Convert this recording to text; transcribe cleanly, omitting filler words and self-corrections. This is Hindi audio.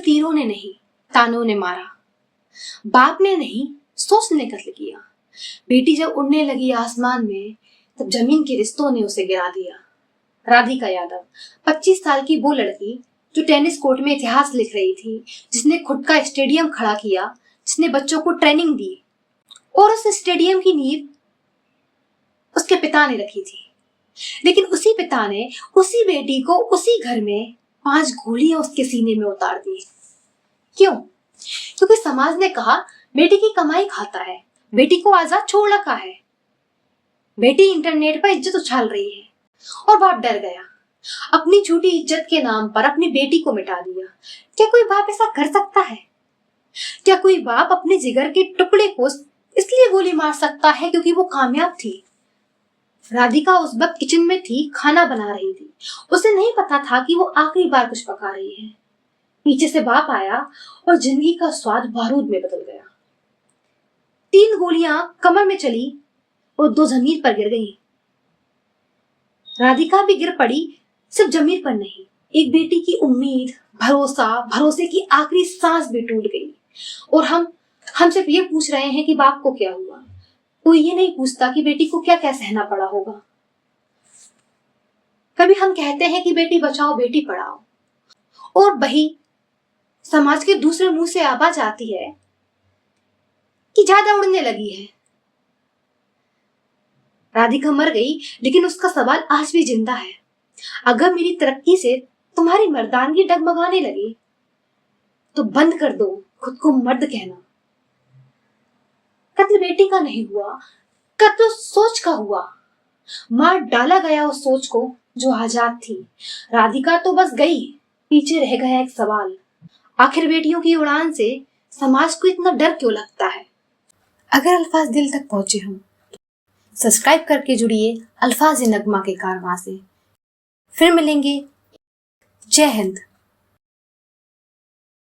तीरों ने नहीं, तानों ने मारा। बाप ने नहीं, सोच ने कत्ल किया। बेटी जब उड़ने लगी आसमान में, तब जमीन के रिश्तों ने उसे गिरा दिया। राधिका यादव, 25 साल की वो लड़की जो टेनिस कोर्ट में इतिहास लिख रही थी, जिसने खुद का स्टेडियम खड़ा किया, जिसने बच्चों को ट्रेनिंग दी, और उस स्टेडियम की नींव उसके पिता ने रखी थी। लेकिन उसी पिता ने उसी बेटी को उसी घर में 5 गोलियां उसके सीने में उतार दी। क्यों? क्योंकि समाज ने कहा बेटी की कमाई खाता है, बेटी को आजाद छोड़ रखा है, बेटी इंटरनेट पर इज्जत उछाल रही है। और बाप डर गया, अपनी झूठी इज्जत के नाम पर अपनी बेटी को मिटा दिया। क्या कोई बाप ऐसा कर सकता है? क्या कोई बाप अपने जिगर के टुकड़े को इसलिए गोली मार सकता है क्योंकि वो कामयाब थी? राधिका उस वक्त किचन में थी, खाना बना रही थी। उसे नहीं पता था कि वो आखिरी बार कुछ पका रही है। पीछे से बाप आया और जिंदगी का स्वाद बारूद में बदल गया। 3 गोलियां कमर में चली और 2 जमीन पर गिर गईं। राधिका भी गिर पड़ी, सिर्फ जमीन पर नहीं, एक बेटी की उम्मीद, भरोसे की आखिरी सांस भी टूट गई। और हम सिर्फ ये पूछ रहे हैं कि बाप को क्या हुआ। कोई ये नहीं पूछता कि बेटी को क्या क्या सहना पड़ा होगा। कभी हम कहते हैं कि बेटी बचाओ बेटी पढ़ाओ, और वही समाज के दूसरे मुंह से आवाज आती है कि ज्यादा उड़ने लगी है। राधिका मर गई, लेकिन उसका सवाल आज भी जिंदा है। अगर मेरी तरक्की से तुम्हारी मर्दानगी डगमगाने लगी, तो बंद कर दो खुद को मर्द कहना। कत्ल बेटी का नहीं हुआ, कत्ल सोच का हुआ। मार डाला गया उस सोच को जो आजाद थी। राधिका तो बस गई, पीछे रह गया एक सवाल, आखिर बेटियों की उड़ान से समाज को इतना डर क्यों लगता है? अगर अल्फाज दिल तक पहुंचे हों, सब्सक्राइब करके जुड़िए अल्फाज नगमा के कारवां से। फिर मिलेंगे। जय हिंद।